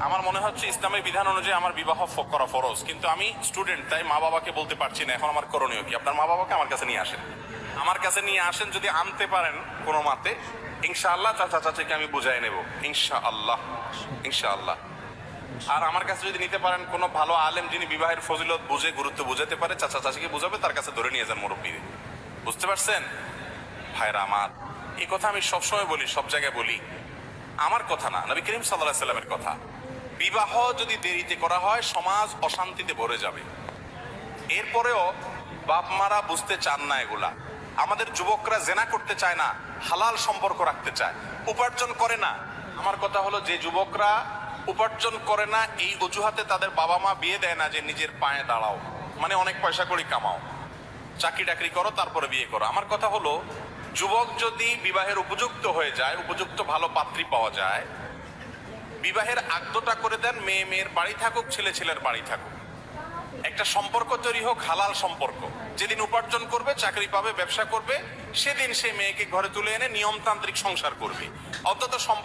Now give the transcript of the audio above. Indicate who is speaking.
Speaker 1: আমার মনে হচ্ছে ইসলামের বিধান অনুযায়ী আমার বিবাহ করা ফরজ, কিন্তু আমি স্টুডেন্ট, তাই মা বাবাকে বলতে পারছি না। এখন আমার করণীয় কি? আপনার মা বাবাকে আমার কাছে নিয়ে আসেন, আমার কাছে নিয়ে আসেন। যদি আনতে পারেন কোনো মাতে, ইনশাআল্লাহ চাচা চাচিকে আমি বুঝাই নেব, ইনশাআল্লাহ ইনশাআল্লাহ। আর আমার কাছে যদি নিতে পারেন কোনো ভালো আলেম, যিনি বিবাহের ফজিলত বুঝে, গুরুত্ব বুঝাতে পারে, চাচা চাচিকে বুঝাবে, তার কাছে ধরে নিয়ে যান মুরব্বী। বুঝতে পারছেন ভাইরা আমার? এই কথা আমি সবসময় বলি, সব জায়গায় বলি। আমার কথা না, নবী করিম সাল্লাল্লাহু আলাইহি সাল্লামের কথা। বিবাহ যদি দেরিতে করা হয়, সমাজ অশান্তিতে ভরে যাবে। এরপরেও বাপ মারা বুঝতে চান না এগুলা। আমাদের যুবকরা জেনা করতে চায় না, হালাল সম্পর্ক রাখতে চায়, উপার্জন করে না। আমার কথা হলো, যে যুবকরা উপার্জন করে না, এই অজুহাতে তাদের বাবা মা বিয়ে দেয় না যে নিজের পায়ে দাঁড়াও, মানে অনেক পয়সা করে কামাও, চাকরি টাকরি করো, তারপরে বিয়ে করো। আমার কথা হলো, যুবক যদি বিবাহের উপযুক্ত হয়ে যায়, উপযুক্ত ভালো পাত্রী পাওয়া যায়, বিবাহের আগদটা করে দেন। মেয়ে মেয়ের বাড়ি থাকুক, ছেলে ছেলের বাড়ি থাকুক, একটা সম্পর্ক তৈরি হোক, হালাল সম্পর্ক। যেদিন উপার্জন করবে, চাকরি পাবে, ব্যবসা করবে, সেদিন সে মেয়েকে ঘরে তুলে এনে নিয়মতান্ত্রিক সংসার করবে। অন্তত সম্পর্ক